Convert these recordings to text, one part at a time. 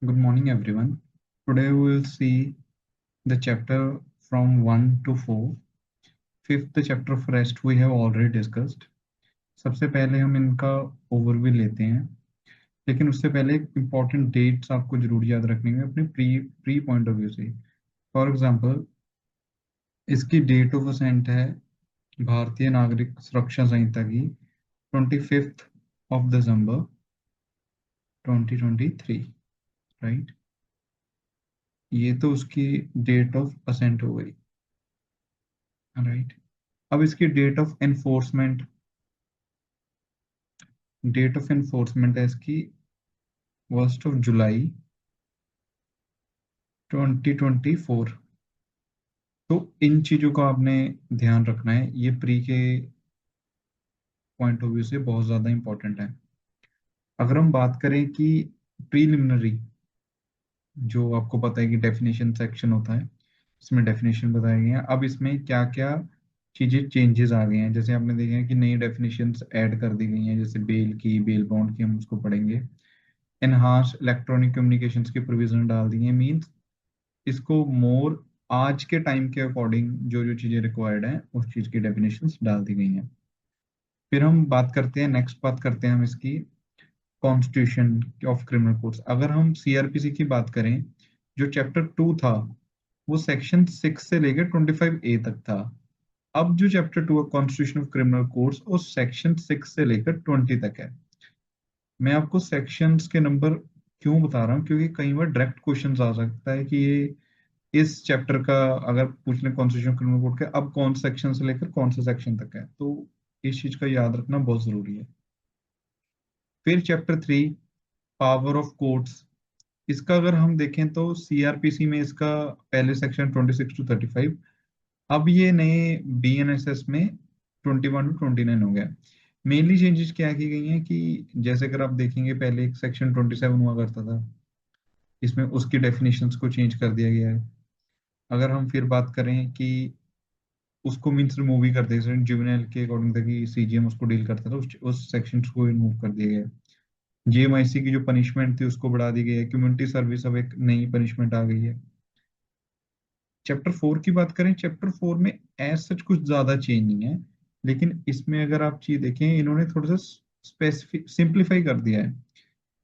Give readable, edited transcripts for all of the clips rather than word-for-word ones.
Good morning, everyone. Today we will see the chapter from 1 to 4. Fifth chapter of rest we have already discussed. सबसे पहले हम इनका overview लेते हैं, लेकिन उससे पहले एक इम्पॉर्टेंट डेट्स आपको जरूर याद रखनी है अपने प्री पॉइंट ऑफ व्यू से। फॉर एग्जांपल, इसकी डेट ऑफ असेंट है भारतीय नागरिक सुरक्षा संहिता की 25th of December 2023, राइट। ये तो उसकी डेट ऑफ असेंट हो गई, राइट। अब इसकी डेट ऑफ एनफोर्समेंट है इसकी 1 जुलाई 2024। तो इन चीजों का आपने ध्यान रखना है, ये प्री के पॉइंट ऑफ व्यू से बहुत ज्यादा इंपॉर्टेंट है। अगर हम बात करें कि प्रीलिमिनरी, जो आपको पता है कि डेफिनेशन सेक्शन होता है, इसमें डेफिनेशन बताए गए हैं। अब इसमें क्या क्या चीजें चेंजेस आ गए हैं, जैसे आपने देखा है कि नई डेफिनेशंस ऐड कर दी गई हैं, जैसे बेल बॉन्ड की हम उसको पढ़ेंगे। एनहांस इलेक्ट्रॉनिक कम्युनिकेशंस की प्रोविजन डाल दी है, मींस इसको मोर आज के टाइम के अकॉर्डिंग जो जो चीजें रिक्वायर्ड हैं उस चीज की डेफिनेशंस डाल दी गई हैं। फिर हम बात करते हैं, नेक्स्ट बात करते हैं हम इसकी कॉन्स्टिट्यूशन ऑफ क्रिमिनल कोड्स। अगर हम सीआरपीसी की बात करें, जो चैप्टर 2 था वो सेक्शन 6 से लेकर 25A तक था। अब जो चैप्टर 2 है कॉन्स्टिट्यूशन ऑफ क्रिमिनल कोड्स, वो सेक्शन 6 से लेकर 20 तक है। मैं आपको सेक्शंस के नंबर क्यों बता रहा हूँ, क्योंकि कई बार डायरेक्ट क्वेश्चंस आ सकता है कि ये इस चैप्टर का अगर पूछ लें कॉन्स्टिट्यूशन क्रिमिनल कोड के अब कौन सेक्शन से लेकर कौन से सेक्शन तक है, तो इस चीज का याद रखना बहुत जरूरी है। फिर चैप्टर 3 पावर ऑफ कोर्ट्स, इसका अगर हम देखें तो सीआरपीसी में इसका पहले सेक्शन 26 to 35, अब ये नए बीएनएसएस में 21 to 29 हो गया। मेनली चेंजेस क्या की गई हैं कि जैसे अगर आप देखेंगे पहले एक सेक्शन 27 हुआ करता था, इसमें उसकी डेफिनेशंस को चेंज कर दिया गया है। अगर हम फिर बात करें कि उसको मीन्स रिमूव ही कर दिया, जुवेनाइल के अकॉर्डिंग था कि सीजीएम उसको डील करता था, उस सेक्शन को रिमूव कर दिया गया। जीएमआईसी की जो पनिशमेंट थी उसको बढ़ा दी गई है, कम्युनिटी सर्विस अब एक नई पनिशमेंट आ गई है। चैप्टर 4 की बात करें, चैप्टर 4 में एज सच कुछ ज्यादा चेंज नहीं है, लेकिन इसमें अगर आप चीज देखें इन्होंने थोड़ा सा स्पेसिफिक सिंप्लीफाई कर दिया है।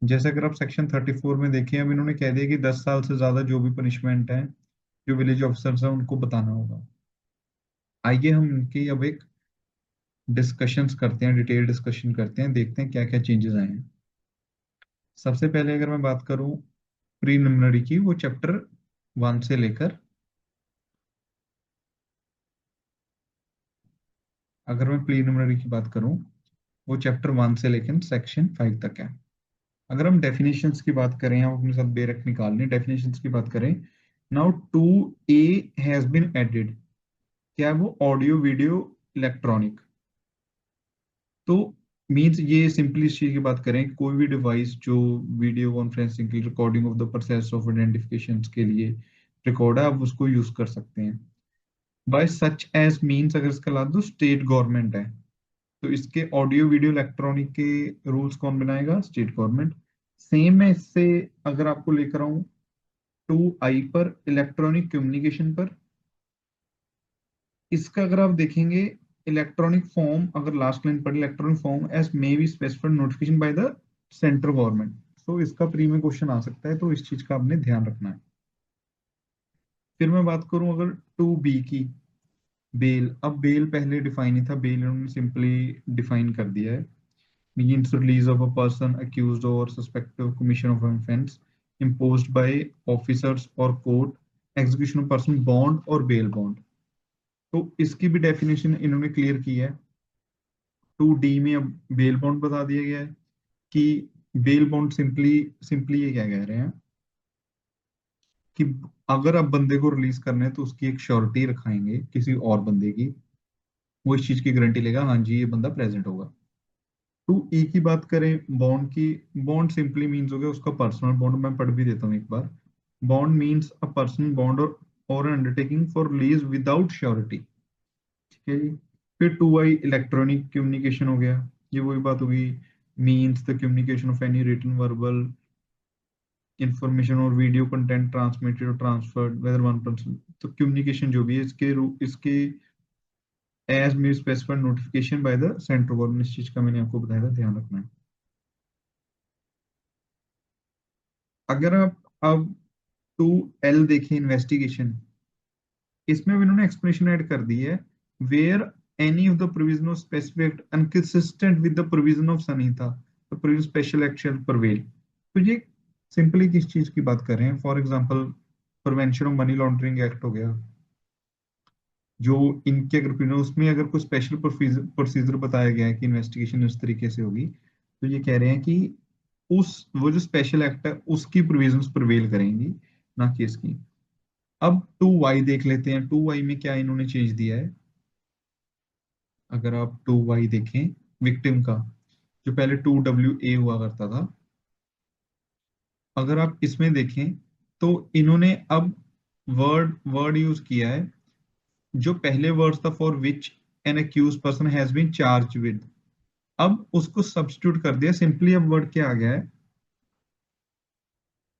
जैसे अगर आप सेक्शन 34 में देखें, अब इन्होंने कह दिया कि 10 साल से ज्यादा जो भी पनिशमेंट है जो विलेज ऑफिसर्स हैं उनको बताना होगा। आइए हम इनकी अब एक डिस्कशंस करते हैं, डिटेल डिस्कशन करते हैं, देखते हैं क्या क्या चेंजेस आए हैं। सबसे पहले अगर मैं बात करूं प्रीलिमिनरी की, वो चैप्टर 1 से लेकर, अगर मैं प्रीलिमिनरी की बात करूं वो चैप्टर 1 से लेकर सेक्शन 5 तक है। अगर हम डेफिनेशंस की बात करें, हम अपने साथ बेरख निकालने डेफिनेशंस की बात करें, now 2A has been added, क्या है वो, ऑडियो वीडियो इलेक्ट्रॉनिक। तो मीन्स ये सिंपली इस चीज की बात करें, कोई भी डिवाइस जो वीडियो कॉन्फ्रेंसिंग की recording of the process of identification के लिए रिकॉर्ड है, आप उसको यूज कर सकते हैं। बाय सच एज मीन्स अगर इसका ला दो स्टेट गवर्नमेंट है, तो इसके ऑडियो वीडियो इलेक्ट्रॉनिक के रूल्स कौन बनाएगा, स्टेट गवर्नमेंट। सेम है इससे, अगर आपको लेकर आऊं 2I पर, इलेक्ट्रॉनिक कम्युनिकेशन पर, इसका अगर आप देखेंगे इलेक्ट्रॉनिक फॉर्म, अगर लास्ट लाइन पर electronic form as may be specified notification by the central government, तो इसका प्री में क्वेश्चन आ सकता है, तो इस चीज का आपने ध्यान रखना है। फिर मैं बात करूं अगर 2B की, बेल। अब बेल पहले डिफाइन ही था, बेल इन्होंने सिंपली डिफाइन कर दिया है, means release of a person accused or suspected of commission of an offense imposed by officers or court, execution of person bond और bail bond। तो इसकी भी डेफिनेशन इन्होंने क्लियर की है। 2D में अब बेल बॉन्ड बता दिया गया है कि बेल बॉन्ड सिंपली सिंपली ये क्या कह रहे हैं कि अगर आप बंदे को रिलीज करना है तो उसकी एक श्योरिटी रखाएंगे किसी और बंदे की, वो इस चीज की गारंटी लेगा, हाँ जी ये बंदा प्रेजेंट होगा। 2E की बात करें बॉन्ड की, बॉन्ड सिंपली मीन्स हो गया उसका पर्सनल बॉन्ड, मैं पढ़ भी देता हूँ एक बार। Bond means a personal bond or undertaking for release without surety, ठीक है जी। फिर 2I इलेक्ट्रॉनिक कम्युनिकेशन हो गया, ये वही बात होगी, means the communication of any written verbal information और वीडियो कंटेंट ट्रांसमिटेड और ट्रांसफर्ड वेदर वन पर्सन, तो कम्युनिकेशन जो भी है इसके as may specified notification by the central government, इस चीज का मैंने आपको बताया था, ध्यान रखना है। अगर आप अब 2L देखें, इन्वेस्टिगेशन, इसमें अब इन्होंने एक्सप्लेनेशन ऐड कर दी है, where any of the provision of specific inconsistent with the provision of Sanhita the provision special action prevail. तो ये सिंपली किस चीज की बात कर रहे हैं? For example prevention of money laundering act हो गया, जो इनके अगर उसमें अगर कोई स्पेशल प्रोसीजर बताया गया है कि इन्वेस्टिगेशन इस तरीके से होगी, तो ये कह रहे हैं कि उस वो जो स्पेशल एक्ट है उसकी प्रोविजंस प्रिवेल करेंगी, ना कि इसकी। अब 2Y देख लेते हैं, 2Y में क्या इन्होंने चेंज दिया है। अगर आप 2Y देखें विक्टिम का, जो पहले 2WA हुआ करता था, अगर आप इसमें देखें तो इन्होंने अब वर्ड वर्ड यूज किया है, जो पहले वर्ड था for which an accused person has been charge with, अब उसको सब्स्टिट्यूट कर दिया सिंपली। अब वर्ड क्या आ गया है?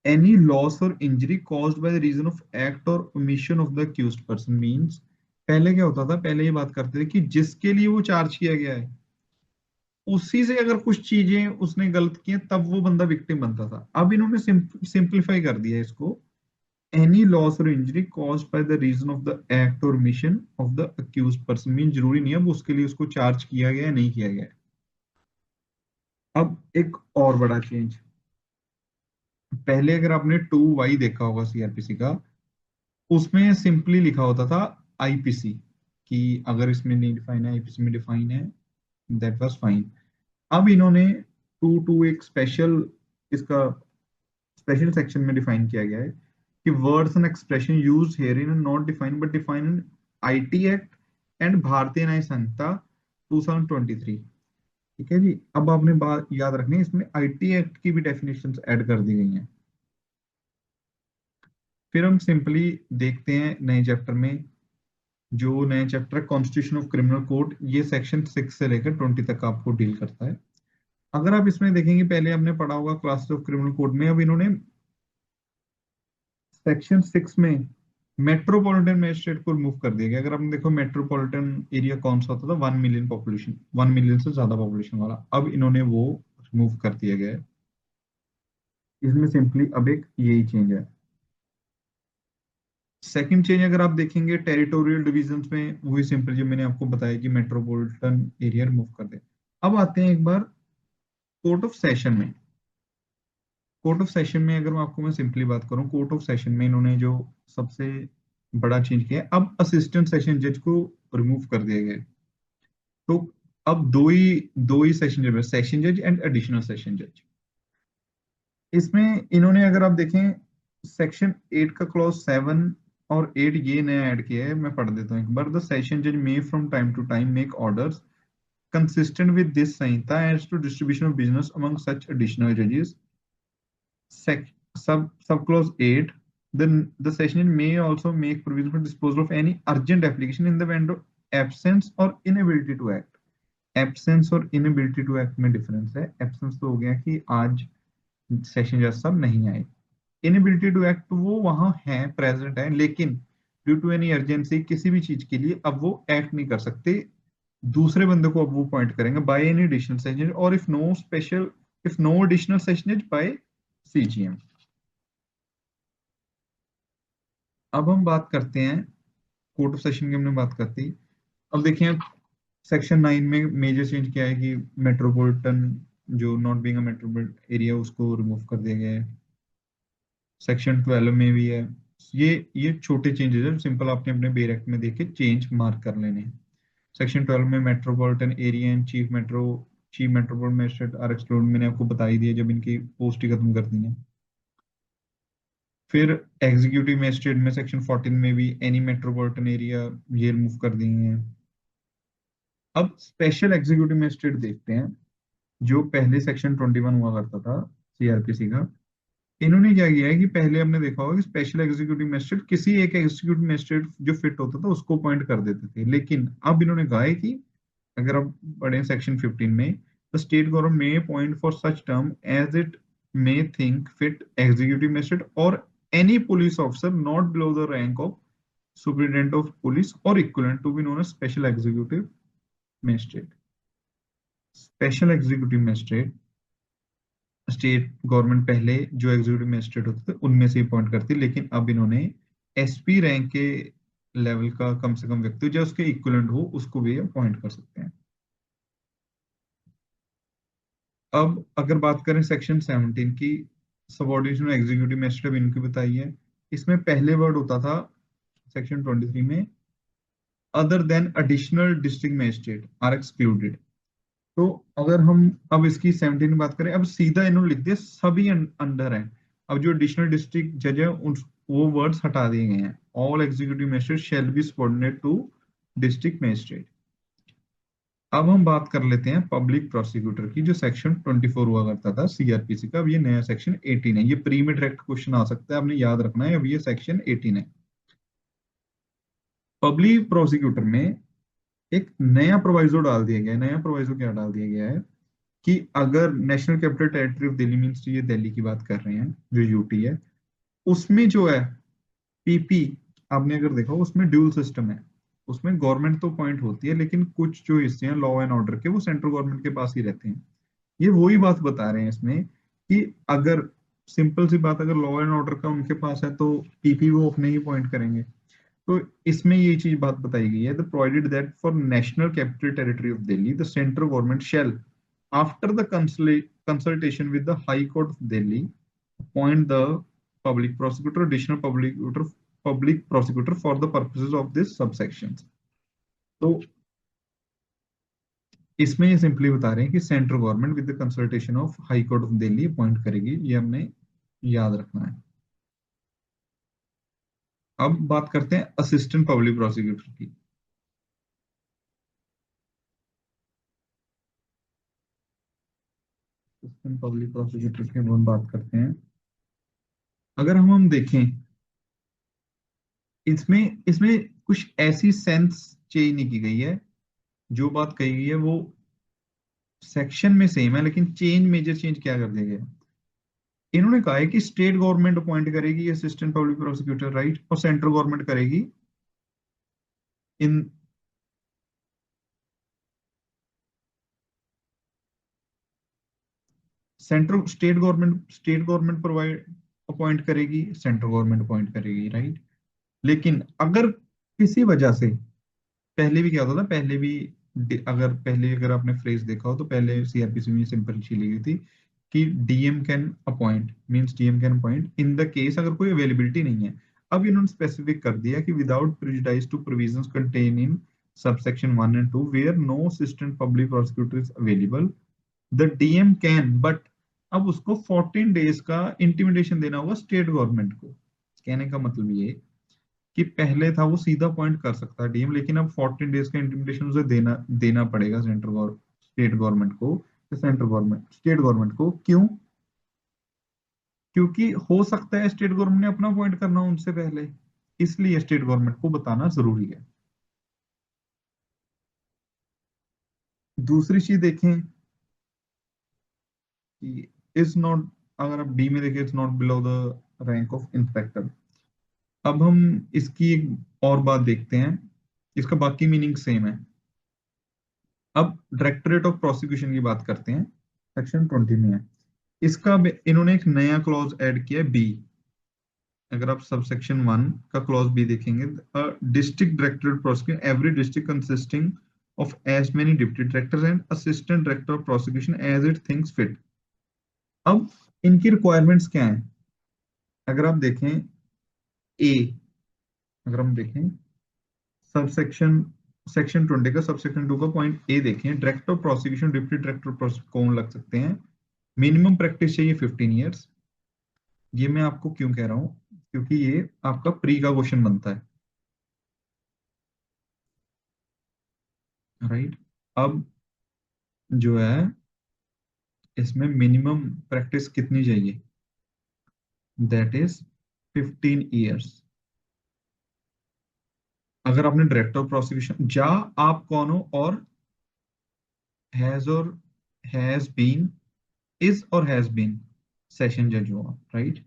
Any loss or injury caused by the reason of act or omission of the accused person, means पहले क्या होता था, पहले ये बात करते थे कि जिसके लिए वो चार्ज किया गया है उसी से अगर कुछ चीजें उसने गलत की हैं, तब वो बंदा विक्टिम बनता था। अब इन्होंने सिंप्लीफाई कर दिया है इसको, any loss or injury caused by the reason of the act or omission of the accused person, mean जरूरी नहीं है अब उसके लिए उसको चार्ज किया गया है नहीं किया गया है। अब एक और बड़ा चेंज, पहले अगर आपने 2Y देखा होगा सीआरपीसी का, उसमें सिंपली लिखा होता था आईपीसी, कि अगर इसमें नहीं डिफाइन है आईपीसी में डिफाइन है, दैट वाज फाइन। अब इन्होंने टू टू एक स्पेशल, इसका स्पेशल सेक्शन में डिफाइन किया गया है कि words and expression use here in not define but define in IT act and भारतीय न्याय संहिता 2023। ठीक है जी, अब आपने बात याद रखनी है, इसमें आईटी एक्ट की भी डेफिनेशंस ऐड कर दी गई हैं। फिर हम सिंपली देखते हैं नए चैप्टर में, जो नया chapter constitution of criminal code, ये सेक्शन 6 से लेकर 20 तक आपको डील करता है। अगर आप इसमें देखेंगे, पहले हमने पढ़ा होगा क्लास ऑफ क्रिमिनल कोड में, अब इन्होंने सेक्शन 6 में मेट्रोपॉलिटन मजिस्ट्रेट को रिमूव कर दिया गया। अगर आपने देखो मेट्रोपॉलिटन एरिया कौन सा होता था, 1 मिलियन पॉपुलेशन, 1 मिलियन से ज्यादा पॉपुलेशन वाला, अब इन्होंने वो रिमूव कर दिया गया है। इसमें सिंपली अब एक यही चेंज है। सेकंड चेंज अगर आप देखेंगे टेरिटोरियल डिविजन्स में, वही सिंपल जो मैंने आपको बताया कि मेट्रोपॉलिटन एरिया रिमूव कर दे। अब आते हैं एक बार कोर्ट ऑफ सेशन में। कोर्ट ऑफ सेशन में अगर आपको मैं सिंपली बात करूं, कोर्ट ऑफ सेशन में इन्होंने जो सबसे बड़ा चेंज किया है, अब असिस्टेंट सेशन जज को रिमूव कर दिया गया है। तो अब दो ही सेशन जज, सेशन जज एंड एडिशनल सेशन जज। इसमें इन्होंने अगर आप देखें सेक्शन 8 का क्लॉज 7 और 8 ये नया ऐड किया है, मैं पढ़ देता हूँ एक बार। द सेशन जज may from time to time make orders consistent with this Sanhita as to distribution of business among such additional judges. Subclause 8, the session may also make provision for disposal of any urgent application in the event of absence or inability to act. Absence और inability to act में difference है। Absence तो हो गया कि आज session जज साहब नहीं आए, इनएबिलिटी टू एक्ट वो वहां है, प्रेजेंट है, लेकिन ड्यू टू एनी अर्जेंसी किसी भी चीज के लिए अब वो एक्ट नहीं कर सकते, दूसरे बंदे को अब वो पॉइंट करेंगे बाय एनी एडिशनल सेशन, और if no additional session by CGM. अब हम बात करते हैं कोर्ट ऑफ सेशन की, हमने बात करती। अब देखिए सेक्शन 9 में मेजर चेंज क्या है कि मेट्रोपॉलिटन, जो not being a metropolitan area, उसको रिमूव कर दिया गया है। सेक्शन 12 में भी है। ये छोटे चेंजेस है, सिंपल आपने अपने बेर एक्ट में देखे चेंज मार्क कर लेने हैं। सेक्शन 12 में metropolitan area and chief metropolitan magistrate are exclude, मैंने आपको बता ही दिया जब इनकी पोस्ट ही खत्म कर दी है। फिर एग्जीक्यूटिव मजिस्ट्रेट में सेक्शन 14 में भी एनी मेट्रोपॉलिटन एरिया ये रिमूव कर दी है। अब स्पेशल एग्जीक्यूटिव मजिस्ट्रेट देखते हैं, जो पहले सेक्शन 21 हुआ करता था सीआरपीसी का। इन्होंने क्या किया है कि पहले हमने देखा होगा कि स्पेशल एग्जीक्यूटिव मजिस्ट्रेट किसी एक एग्जीक्यूटिव मजिस्ट्रेट जो फिट होता था उसको अपॉइंट कर देते थे, लेकिन अब इन्होंने कहा है कि अगर आप पढ़े सेक्शन 15 में, the state government may appoint for such term as it may think fit executive magistrate or any police officer not below the rank of superintendent of police or equivalent to be known as special executive magistrate. Special executive magistrate state government पहले जो executive magistrate होते थे उनमें से appoint करती, लेकिन अब इन्होंने एसपी रैंक के लेवल का कम से कम व्यक्ति जो उसके इक्विवेलेंट हो उसको भी अपॉइंट कर सकते हैं। अब अगर बात करें सेक्शन 17 की, सबऑर्डिनेशन एग्जीक्यूटिव मजिस्ट्रेट इनकी बताई है। इसमें पहले वर्ड होता था सेक्शन 23 में, other than additional district magistrate are excluded. तो अगर हम अब इसकी 17 की बात करें, अब सीधा इन्होंने लिख दिया सभी अंडर है। अब जो एडिशनल डिस्ट्रिक्ट जज है वो वर्ड्स हटा दिए गए हैं, all executive magistrate shall be subordinate to district magistrate. अब हम बात कर लेते हैं पब्लिक प्रोसिक्यूटर की, जो सेक्शन 24 हुआ करता था सीआरपीसी का। अब ये नया सेक्शन 18 है। ये प्री में डायरेक्ट क्वेश्चन आ सकता है, आपने याद रखना है। अब ये सेक्शन 18 है। पब्लिक प्रोसिक्यूटर में एक नया प्रोवाइजो डाल दिया गया है। नया प्रोवाइजो क्या डाल दिया गया है कि अगर national capital territory of Delhi, means ये दिल्ली की बात कर रहे हैं, जो यूटी है, उसमें जो है पीपी, आपने अगर देखा उसमें ड्यूल सिस्टम है। उसमें गवर्नमेंट तो पॉइंट होती है, लेकिन कुछ जो हिस्से हैं लॉ एंड ऑर्डर के वो सेंट्रल गवर्नमेंट के पास ही रहते हैं। ये वही बात बता रहे हैं इसमें कि अगर सिंपल सी बात, अगर लॉ एंड ऑर्डर का उनके पास है तो पीपी वो अपने ही पॉइंट करेंगे। तो इसमें ये चीज बात बताई गई है, the provided that for national capital territory of Delhi the central government shall after the consultation with the high court of Delhi appoint the public prosecutor, additional public prosecutor for the purposes of this subsection. तो इसमें ये simply बता रहे हैं कि central government with the consultation of high court of Delhi appoint करेगी। ये हमने याद रखना है। अब बात करते हैं असिस्टेंट पब्लिक प्रोसिक्यूटर की। असिस्टेंट पब्लिक प्रोसिक्यूटर की हम बात करते हैं। अगर हम देखें इसमें इसमें कुछ ऐसी सेंस चेंज नहीं की गई है। जो बात कही गई है वो सेक्शन में सेम है, लेकिन मेजर चेंज क्या कर दिया गया। इन्होंने कहा है कि स्टेट गवर्नमेंट अपॉइंट करेगी असिस्टेंट पब्लिक प्रोसिक्यूटर, राइट, और सेंट्रल गवर्नमेंट करेगी in state government provide appoint करेगी, सेंट्रल गवर्नमेंट अपॉइंट करेगी, राइट। लेकिन अगर किसी वजह से, पहले भी क्या होता था, अगर आपने फ्रेज देखा हो तो पहले सीआरपीसी में सिंपल चीज ली गई थी कि DM can appoint, means DM can appoint in the case अगर कोई अवेलेबिलिटी नहीं है। अब इन्होंने स्पेसिफिक कर दिया कि without prejudice to provisions contain in subsection 1 and 2 where no assistant public prosecutor is available the DM can, but अब उसको 14 डेज का इंटिमिडेशन देना होगा स्टेट गवर्नमेंट को। कहने का मतलब ये कि पहले था वो सीधा पॉइंट कर सकता है डीएम, लेकिन अब 14 डेज का इंटिमिडेशन उसे देना देना पड़ेगा स्टेट गवर्नमेंट को, स्टेट गवर्नमेंट को। क्यों? क्योंकि हो सकता है स्टेट गवर्नमेंट ने अपना पॉइंट करना उनसे पहले, इसलिए स्टेट गवर्नमेंट को बताना जरूरी है। दूसरी चीज देखें कि इज नॉट, अगर आप डी में देखें, it's not below the rank of inspector. अब हम इसकी एक और बात देखते हैं, इसका बाकी मीनिंग सेम है। अब डायरेक्टरेट ऑफ प्रोसिक्यूशन की बात करते हैं, सेक्शन 20 में है। इसका इन्होंने एक नया क्लॉज ऐड किया है, बी। अगर आप सब सेक्शन 1 का क्लॉज बी देखेंगे, district directorate prosecution every district consisting of as many deputy directors and assistant director of prosecution as it thinks fit. अब इनकी रिक्वायरमेंट्स क्या है? अगर आप देखें ए, अगर हम देखें सब सेक्शन सेक्शन 20 का सब सेक्शन 2 का पॉइंट ए देखें, director of prosecution deputy director कौन लग सकते हैं? मिनिमम प्रैक्टिस चाहिए 15 ईयर्स। ये मैं आपको क्यों कह रहा हूं, क्योंकि ये आपका प्री का क्वेश्चन बनता है, राइट। अब जो है इसमें मिनिमम प्रैक्टिस कितनी चाहिए? That is 15 years. अगर आपने डायरेक्टर ऑफ प्रोसिक्यूशन, जा आप कौन हो, और हैज बीन, इज और हैज बीन, सेशन जज हो आप, राइट।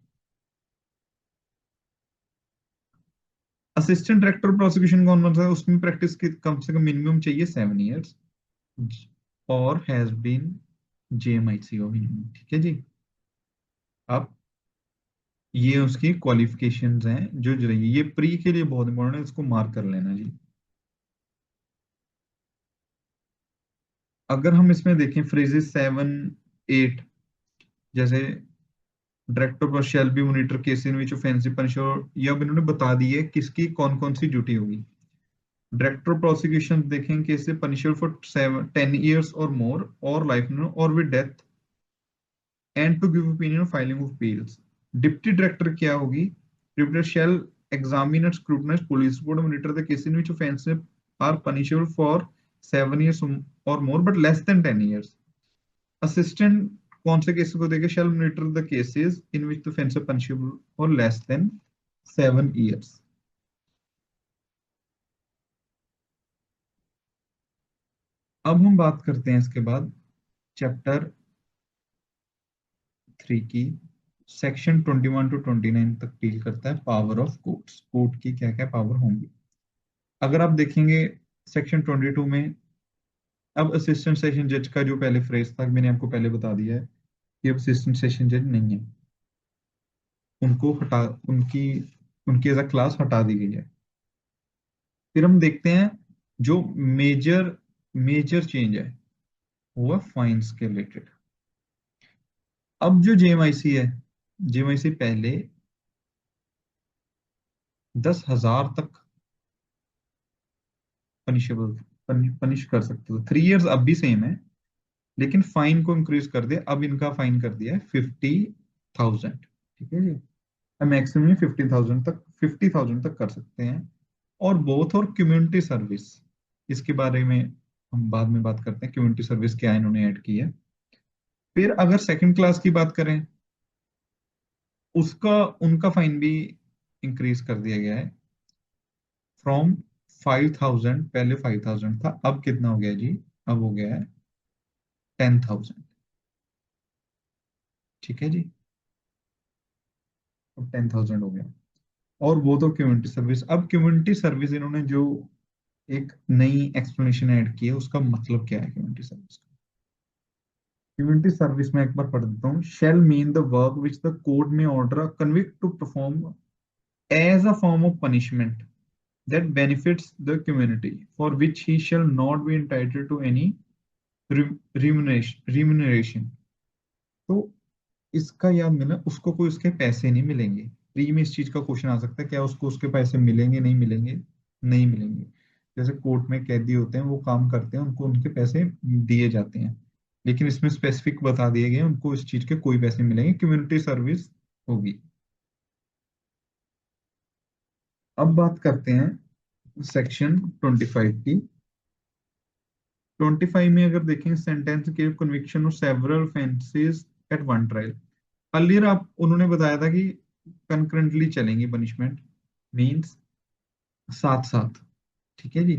असिस्टेंट डायरेक्टर प्रोसिक्यूशन कौन बनता है, उसमें प्रैक्टिस की कम से कम मिनिमम चाहिए 7 years और हैज बीन जेएमआईसी हो मिनिमम, ठीक है जी। अब ये उसकी क्वालिफिकेशंस हैं जो चाहिए, ये प्री के लिए बहुत इंपॉर्टेंट है, इसको मार्क कर लेना जी। अगर हम इसमें देखें फ्रेजेस 7, 8, जैसे डायरेक्टर पर shall be monitor case in which offensive punish, और ये अब इन्होंने बता दी है किसकी कौन कौन सी ड्यूटी होगी। डायरेक्टर प्रोसिक्यूशन देखेंगे केस से पनिशर फॉर 10 years और मोर और लाइफ और with death and to give opinion filing of appeals. Deputy director क्या होगी, deputy shall examine and scrutinize police report monitor the case in which offences are punishable for 7 years और more but less than 10 years। Assistant कौन से cases को देगा, shall monitor the cases in which the offence are punishable और less than 7 years। अब हम बात करते हैं इसके बाद चैप्टर 3 की। सेक्शन 21 to 29 तक डील करता है पावर ऑफ कोर्ट्स, कोर्ट की क्या क्या पावर होंगी। अगर आप देखेंगे सेक्शन 22 में, अब असिस्टेंट सेशन जज का जो पहले फ्रेज था मैंने आपको पहले बता दिया है कि अब असिस्टेंट सेशन जज नहीं है, उनको हटा, उनकी उनकी एज अ क्लास हटा दी गई है। फिर हम देखते हैं जो मेजर मेजर चेंज है वो है फाइन्स के रिलेटेड। अब जो जेएमआईसी है, जेएमआईसी पहले 10,000 तक पनिशेबल पनिश कर सकते थे। 3 years अब भी सेम है, लेकिन फाइन को इंक्रीज कर दिया, अब इनका फाइन कर दिया है 50,000, ठीक है जी। मैक्सिमम 50,000 तक कर सकते हैं। और बोथ और कम्युनिटी सर्विस, इसके बारे में हम बाद में बात करते हैं, कम्युनिटी सर्विस क्या इन्होंने ऐड की है। फिर अगर सेकंड क्लास की बात करें, उसका उनका फाइन भी इंक्रीज कर दिया गया है फ्रॉम 5,000, पहले 5,000 था, अब कितना हो गया जी, अब हो गया है 10,000, ठीक है जी। अब 10,000 हो गया। और वो तो कम्युनिटी सर्विस, अब कम्युनिटी सर्विस इन्होंने जो एक नई एक्सप्लेनेशन ऐड की है, उसका मतलब क्या है कम्युनिटी सर्विस का। कम्युनिटी सर्विस में एक बार पढ़ देता हूँ, shall mean the work which the court may order a convict to perform as a form of punishment that benefits the community for which he shall not be entitled to any remuneration। तो इसका याद मिला, उसको कोई उसके पैसे नहीं मिलेंगे। प्री में इस चीज का क्वेश्चन आ सकता है, क्या उसको उसके पैसे मिलेंगे, नहीं मिलेंगे, नहीं मिलेंगे। जैसे कोर्ट में कैदी होते हैं, वो काम करते हैं, उनको उनके पैसे दिए जाते हैं, लेकिन इसमें स्पेसिफिक बता दिए गए उनको इस चीज के कोई पैसे मिलेंगे, कम्युनिटी सर्विस होगी। अब बात करते हैं सेक्शन 25 की। 25 में अगर देखें, सेंटेंस के conviction of several offences at one trial. Earlier आप उन्होंने बताया था कि कंकरेंटली चलेंगी पनिशमेंट, मींस साथ साथ, ठीक है जी।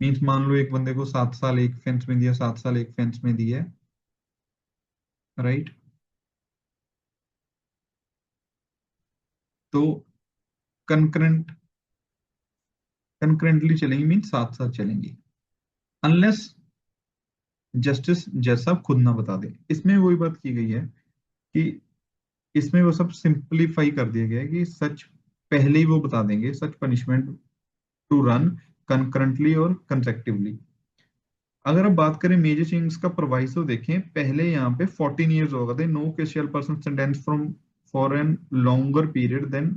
मींस मान लो एक बंदे को 7 साल एक फेंस में दिया, 7 साल एक फेंस में दिया, राइट। तो कंकरेंट कंकरेंटली चलेंगी, मींस साथ साथ चलेंगी, अनलेस जस्टिस जैसा खुद ना बता दे। इसमें वही बात की गई है कि इसमें वो सब सिंपलीफाई कर दिया गया है कि सच पहले ही वो बता देंगे, सच पनिशमेंट टू रन कंकरेंटली और कंसेक्टिवली। अगर आप बात करें मेजर चेंज का प्रोवाइसो देखें, पहले यहाँ पे 14 years होगा था, no casual person sentence from for an longer period than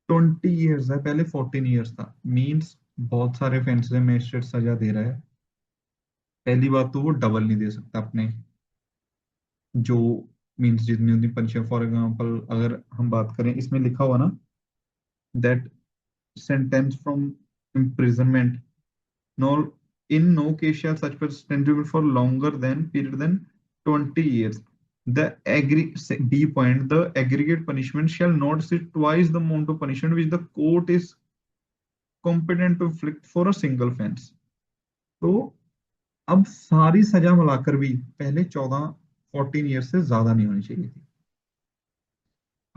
20 years है, पहले 14 years था। मींस बहुत सारे ऑफेंसेस में मजिस्ट्रेट सजा दे रहा है। पहली बात तो वो डबल नहीं दे सकता अपने जो मींस जितनी उतनी पनिशमेंट। फॉर एग्जांपल अगर हम बात करें, इसमें लिखा हुआ ना that sentence from imprisonment, nor in no case shall such person stand for longer than period than 20 years. The B point, the aggregate punishment shall not exceed twice the amount of punishment which the court is competent to inflict for a single offense। तो अब सारी सजा मिलाकर भी पहले 14 year से ज्यादा नहीं होनी चाहिए थी।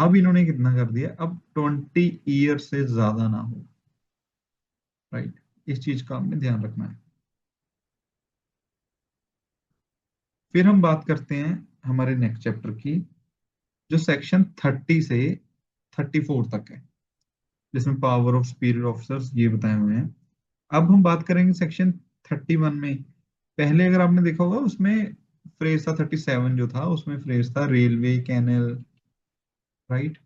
अब इन्होंने कितना कर दिया, अब 20 ईयर से ज्यादा ना हो, राइट। इस चीज का आपने ध्यान रखना है। फिर हम बात करते हैं हमारे नेक्स्ट चैप्टर की, जो सेक्शन 30 से 34 तक है, जिसमें पावर ऑफ सुपीरियर ऑफिसर्स ये बताए हुए हैं। अब हम बात करेंगे सेक्शन 31 में। पहले अगर आपने देखा होगा उसमें फ्रेज था 37, जो था उसमें फ्रेज था रेलवे कैनल, राइट।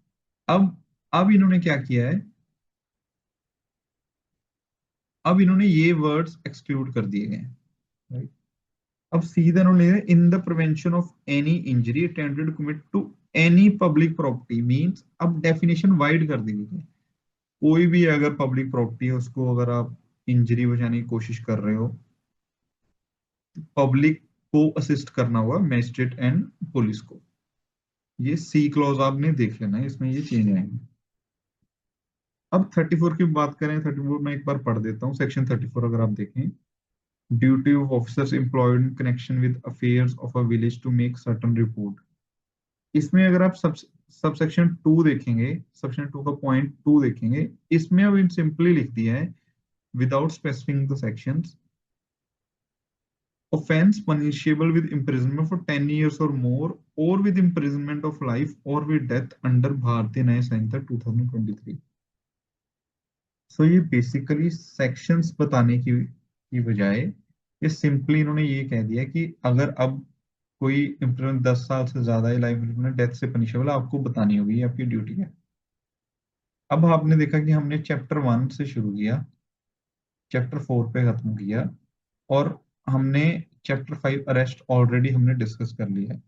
अब इन्होंने क्या किया है, अब इन्होंने ये वर्ड्स एक्सक्लूड कर दिए गए हैं, राइट। अब सीधा उन्होंने in the prevention of any injury attended commit to any public property means, अब डेफिनेशन वाइड कर दी गई है। कोई भी अगर पब्लिक प्रॉपर्टी है उसको अगर आप इंजरी बचाने की कोशिश कर रहे हो, पब्लिक को असिस्ट करना होगा, मैजिस्ट्रेट एंड पुलिस को। ये सी क्लॉज आपने देख लेना है, इसमें ये चेंज आएंगे। अब 34 की बात करें, 34 में एक बार पढ़ देता हूँ। सेक्शन 34 अगर आप देखें, duty of officers employed in connection with affairs of a village to make certain report. इसमें अगर आप सब सेक्शन 2 देखेंगे, सेक्शन 2 का पॉइंट 2 देखेंगे, इसमें अब इन सिंपली लिख दिया है without स्पेसिफिंग the sections, offense punishable with imprisonment for 10 years or more or with imprisonment of life or with death under भारतीय न्याय संहिता 2023। सो ये बेसिकली सेक्शंस बताने की बजाय ये सिंपली इन्होंने ये कह दिया कि अगर अब कोई इम्प्रिजनमेंट 10 साल से ज्यादा है, लाइफ इम्प्रिजनमेंट डेथ से पनिशेबल, आपको बतानी होगी, ये आपकी ड्यूटी है। अब आपने देखा कि हमने चैप्टर 1 से शुरू किया, चैप्टर 4 पे खत्म किया, और हमने चैप्टर 5 अरेस्ट ऑलरेडी हमने डिस्कस कर लिया है।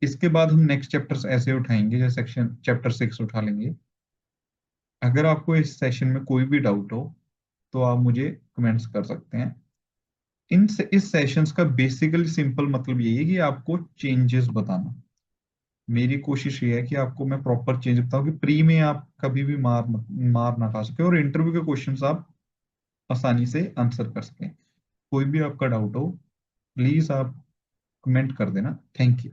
इसके बाद हम नेक्स्ट चैप्टर्स ऐसे उठाएंगे जैसे सेक्शन चैप्टर 6 उठा लेंगे। अगर आपको इस सेशन में कोई भी डाउट हो तो आप मुझे कमेंट्स कर सकते हैं। इस सेशंस का बेसिकली सिंपल मतलब यही है कि आपको चेंजेस बताना। मेरी कोशिश ये है कि आपको मैं प्रॉपर चेंज बताऊं कि प्री में आप कभी भी मार ना खा सके और इंटरव्यू के क्वेश्चंस आप आसानी से आंसर कर सकें। कोई भी आपका डाउट हो प्लीज आप कमेंट कर देना। Thank you.